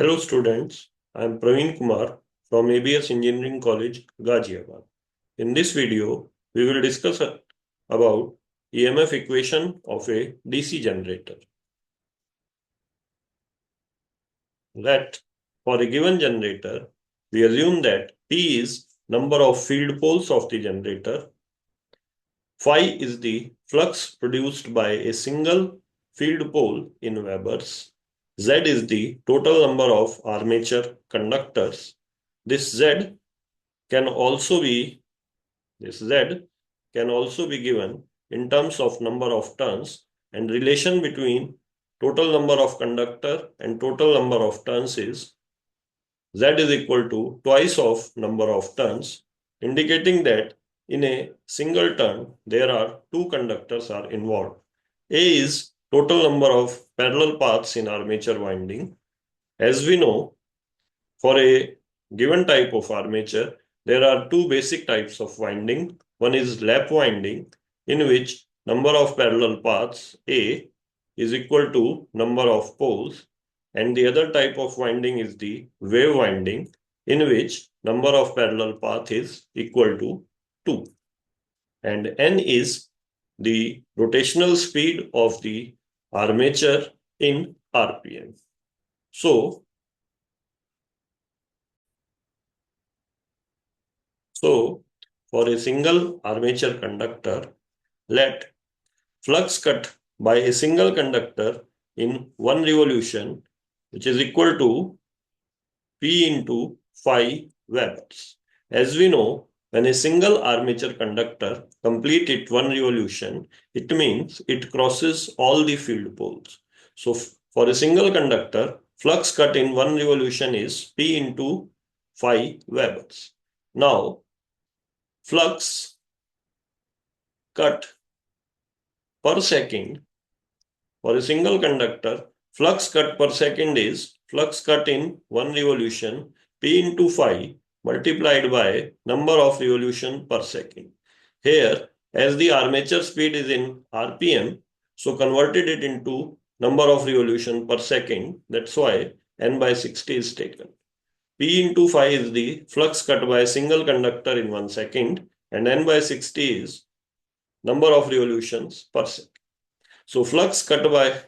Hello students, I am Praveen Kumar from ABS Engineering College, Ghaziabad. In this video, we will discuss about EMF equation of a DC generator. Let for a given generator, we assume that P is number of field poles of the generator, phi is the flux produced by a single field pole in Webers, Z is the total number of armature conductors. This Z can also be given in terms of number of turns, and relation between total number of conductor and total number of turns is Z is equal to twice of number of turns, indicating that in a single turn there are two conductors are involved. A is total number of parallel paths in armature winding. As we know, for a given type of armature, there are two basic types of winding. One is lap winding, in which number of parallel paths A is equal to number of poles, and the other type of winding is the wave winding, in which number of parallel path is equal to 2. And N is the rotational speed of the armature in RPM. So for a single armature conductor, let flux cut by a single conductor in one revolution, which is equal to P into phi Webers. As we know, when a single armature conductor completes its one revolution, it means it crosses all the field poles. So for a single conductor, flux cut in one revolution is P into phi Webers. Now, flux cut per second for a single conductor, flux cut per second is flux cut in one revolution P into phi multiplied by number of revolution per second. Here, as the armature speed is in RPM, so converted it into number of revolution per second. That's why N by 60 is taken. P into phi is the flux cut by a single conductor in 1 second, and N by 60 is number of revolutions per second. So flux cut by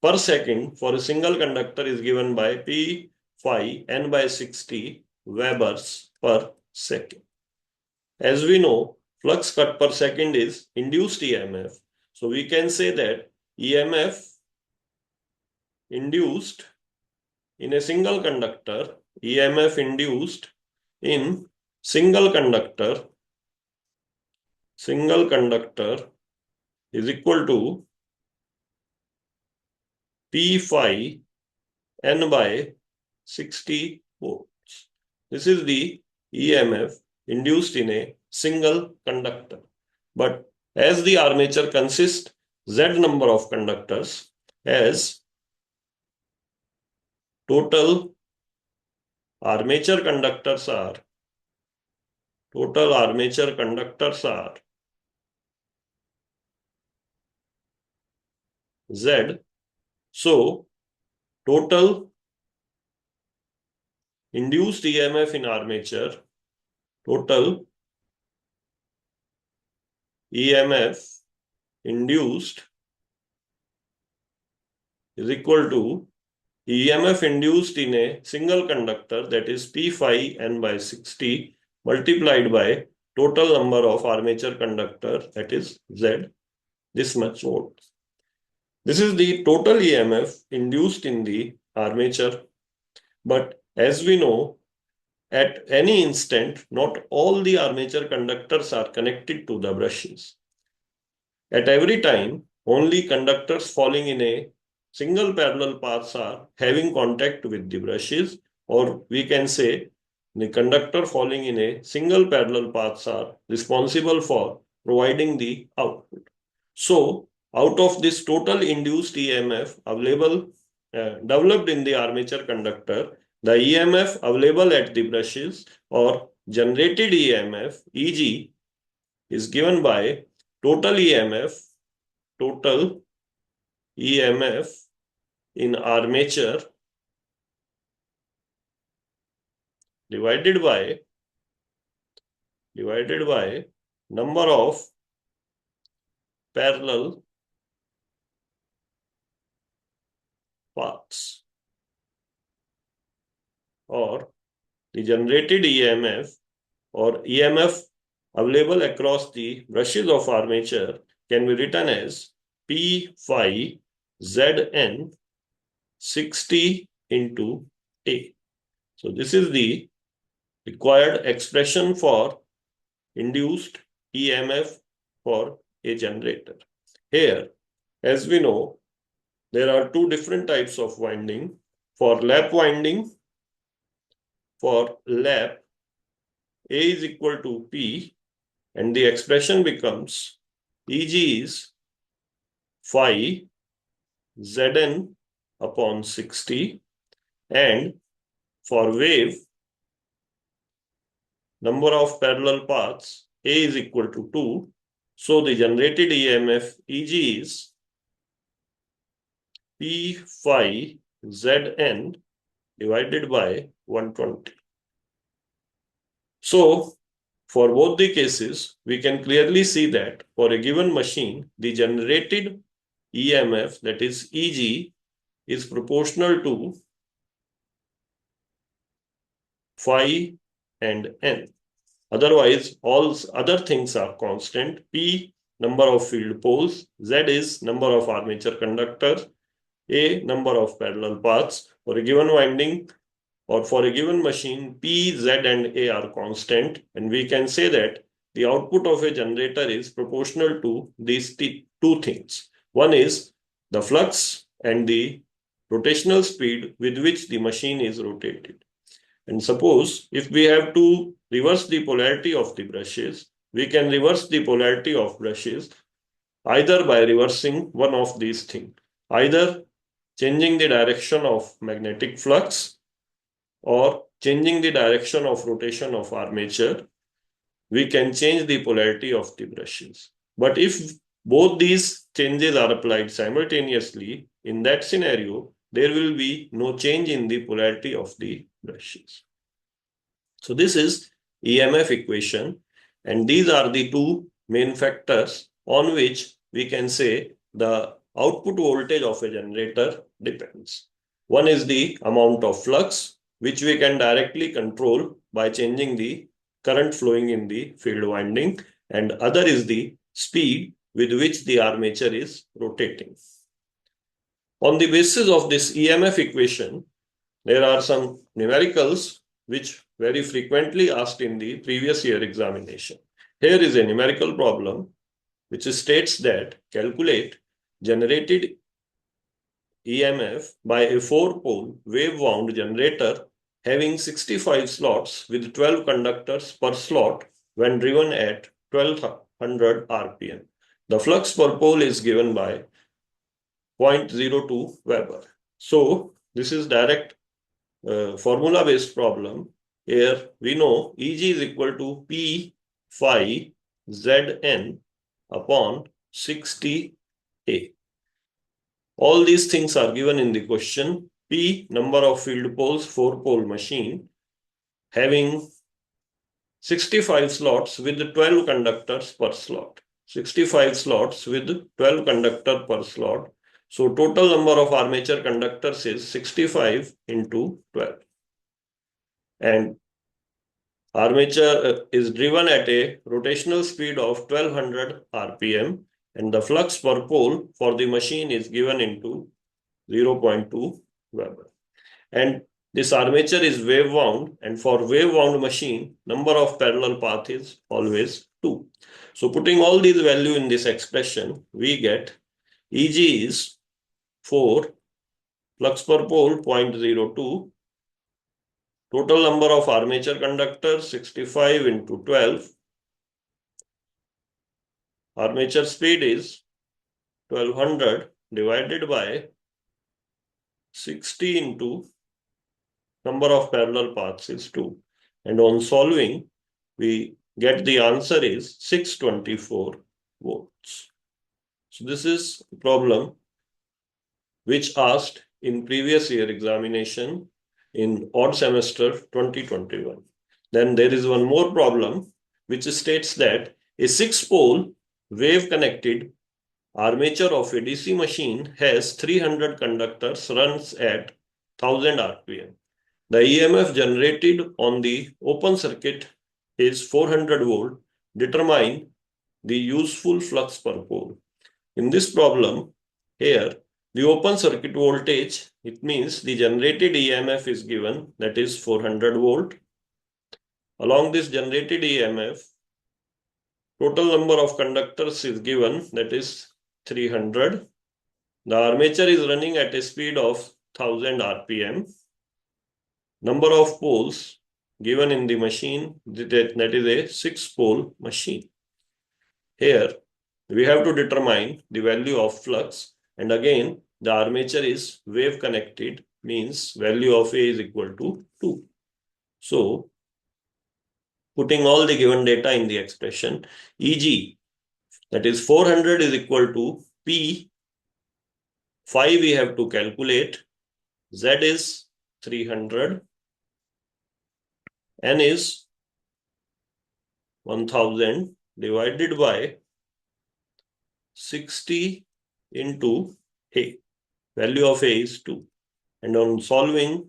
per second for a single conductor is given by P phi N by 60 Webers per second. As we know, flux cut per second is induced EMF. So we can say that EMF induced in a single conductor, EMF induced in single conductor is equal to P phi N by 60 volts. This is the EMF induced in a single conductor. But as the armature consists Z number of conductors, as total armature conductors are Z. So total induced EMF in armature, total EMF induced is equal to EMF induced in a single conductor, that is P phi N by 60 multiplied by total number of armature conductor, that is Z, this much volts. This is the total EMF induced in the armature. But as we know, at any instant, not all the armature conductors are connected to the brushes. At every time, only conductors falling in a single parallel paths are having contact with the brushes, or we can say the conductor falling in a single parallel paths are responsible for providing the output. So, out of this total induced EMF available developed in the armature conductor, the EMF available at the brushes or generated EMF, EG, is given by total EMF in armature divided by number of parallel paths, or the generated EMF or EMF available across the brushes of armature can be written as P phi Zn 60 into A. So this is the required expression for induced EMF for a generator. Here, as we know, there are two different types of winding. For lap winding, for lap, A is equal to P, and the expression becomes Eg is phi Zn upon 60, and for wave, number of parallel paths, A is equal to 2. So the generated EMF Eg is P phi Zn divided by 120. So for both the cases, we can clearly see that for a given machine, the generated EMF, that is Eg, is proportional to phi and n. Otherwise, all other things are constant. P, number of field poles. Z is number of armature conductors. A, number of parallel paths. For a given winding or for a given machine, P, Z, and A are constant. And we can say that the output of a generator is proportional to these two things. One is the flux and the rotational speed with which the machine is rotated. And suppose if we have to reverse the polarity of the brushes, we can reverse the polarity of brushes either by reversing one of these things, either changing the direction of magnetic flux or changing the direction of rotation of armature. We can change the polarity of the brushes. But if both these changes are applied simultaneously, in that scenario, there will be no change in the polarity of the brushes. So this is EMF equation, and these are the two main factors on which we can say the output voltage of a generator depends. One is the amount of flux, which we can directly control by changing the current flowing in the field winding, and other is the speed with which the armature is rotating. On the basis of this EMF equation, there are some numericals which very frequently asked in the previous year examination. Here is a numerical problem which states that calculate generated EMF by a 4-pole wave-wound generator having 65 slots with 12 conductors per slot when driven at 1200 RPM. The flux per pole is given by 0.02 Weber. So this is direct formula-based problem. Here we know Eg is equal to P phi Zn upon 60A. All these things are given in the question. P, number of field poles, 4-pole machine, having 65 slots with 12 conductors per slot. 65 slots with 12 conductors per slot. So total number of armature conductors is 65 into 12. And armature is driven at a rotational speed of 1200 RPM, and the flux per pole for the machine is given into 0.2 Weber. And this armature is wave wound, and for wave wound machine, number of parallel path is always 2. So putting all these value in this expression, we get Eg is 4, flux per pole 0.02, total number of armature conductors 65 into 12, armature speed is 1200 divided by 60 into number of parallel paths is 2. And on solving, we get the answer is 624 volts. So this is a problem which asked in previous year examination. in odd semester 2021. Then there is one more problem which states that a 6-pole wave connected armature of a DC machine has 300 conductors, runs at 1000 RPM. The EMF generated on the open circuit is 400 volt. Determine the useful flux per pole. In this problem, here the open circuit voltage, it means the generated EMF is given, that is 400 volt. Along this generated EMF, total number of conductors is given, that is 300. The armature is running at a speed of 1000 RPM. Number of poles given in the machine, that is a 6-pole machine. Here, we have to determine the value of flux, and again, the armature is wave connected, means value of A is equal to 2. So, putting all the given data in the expression, Eg, that is 400 is equal to P, phi we have to calculate, Z is 300, N is 1000 divided by 60 into A. Value of A is 2. And on solving,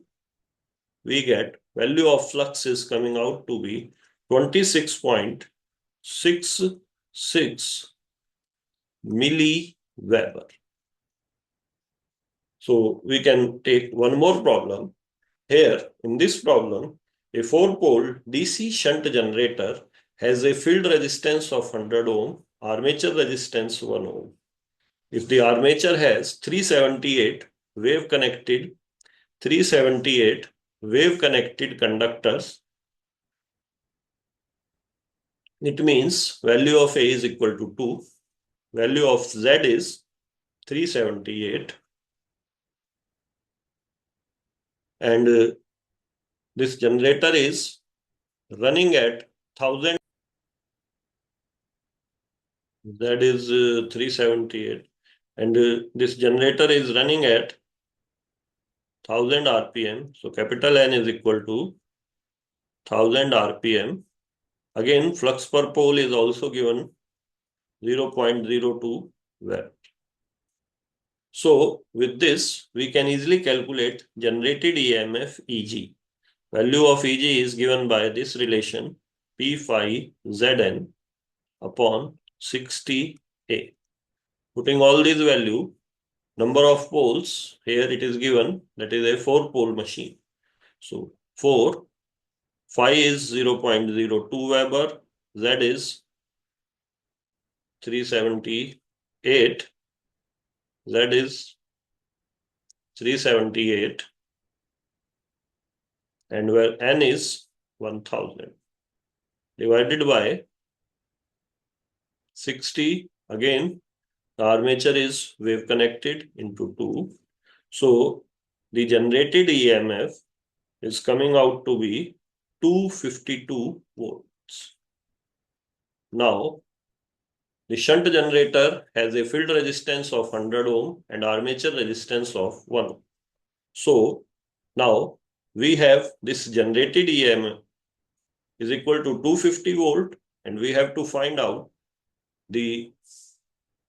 we get value of flux is coming out to be 26.66 milliweber. So we can take one more problem. Here, in this problem, a 4-pole DC shunt generator has a field resistance of 100 ohm, armature resistance 1 ohm. If the armature has 378 wave connected conductors, it means value of A is equal to 2, value of Z is 378, and this generator is running at 1000, that is 378, and this generator is running at 1000 RPM. So capital N is equal to 1000 RPM. Again, flux per pole is also given 0.02 watt. So with this, we can easily calculate generated EMF Eg. Value of Eg is given by this relation P phi Zn upon 60A. Putting all these value, number of poles, here it is given, that is a 4-pole machine. So 4, phi is 0.02 Weber, Z is 378, Z is 378, and where N is 1000 divided by 60. Again, the armature is wave connected into 2. So the generated EMF is coming out to be 252 volts. Now, the shunt generator has a field resistance of 100 ohm and armature resistance of 1 ohm. So now we have this generated EMF is equal to 250 volt, and we have to find out the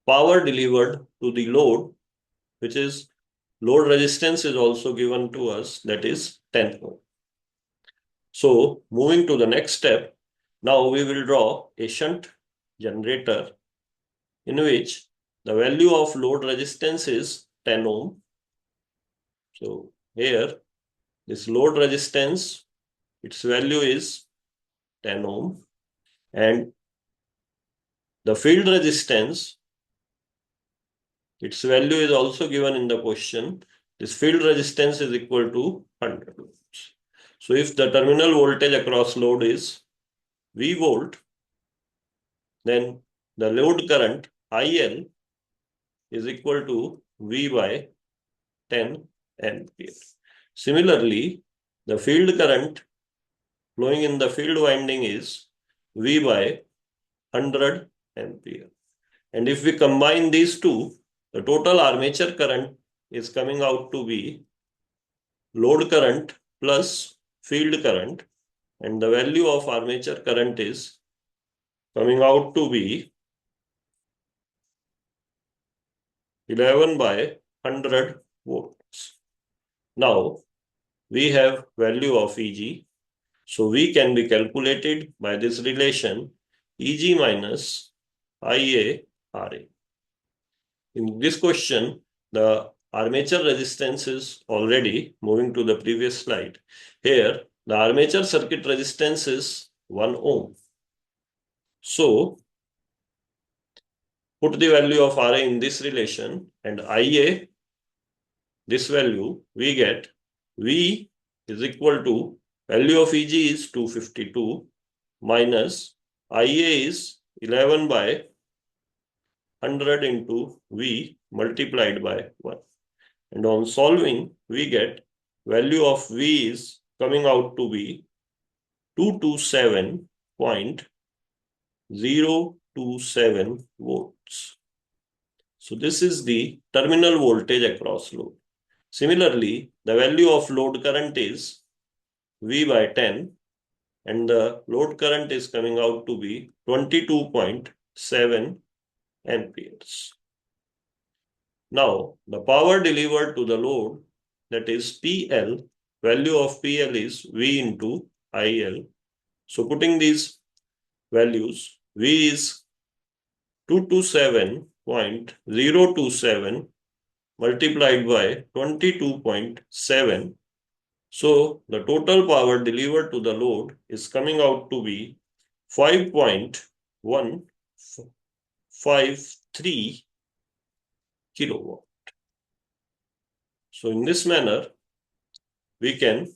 power delivered to the load, which is load resistance is also given to us, that is 10 ohm. So moving to the next step, now we will draw a shunt generator in which the value of load resistance is 10 ohm. So here, this load resistance, its value is 10 ohm, and the field resistance, its value is also given in the question. This field resistance is equal to 100 ohms. So if the terminal voltage across load is V volt, then the load current IL is equal to V by 10 ampere. Similarly, the field current flowing in the field winding is V by 100 ampere. And if we combine these two, the total armature current is coming out to be load current plus field current, and the value of armature current is coming out to be 11 by 100 volts. Now we have value of Eg. So V can be calculated by this relation Eg minus Ia Ra. In this question, the armature resistance is already moving to the previous slide. Here, the armature circuit resistance is 1 ohm. So, put the value of Ra in this relation and Ia, this value, we get V is equal to value of Eg is 252 minus Ia is 11 by 100 into V multiplied by 1. And on solving, we get value of V is coming out to be 227.027 volts. So this is the terminal voltage across load. Similarly, the value of load current is V by 10 and the load current is coming out to be 22.7 amperes. Now, the power delivered to the load, that is PL, value of PL is V into IL. So putting these values, V is 227.027 multiplied by 22.7. So the total power delivered to the load is coming out to be 5.153 kilowatt. So in this manner, we can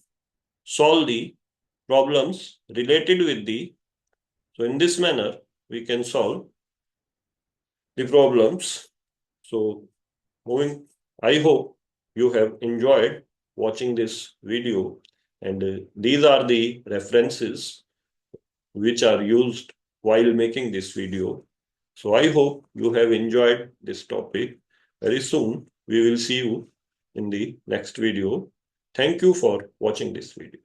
solve the problems related with the, so in this manner, we can solve the problems. So moving, I hope you have enjoyed watching this video, and these are the references which are used while making this video. So I hope you have enjoyed this topic. Very soon, we will see you in the next video. Thank you for watching this video.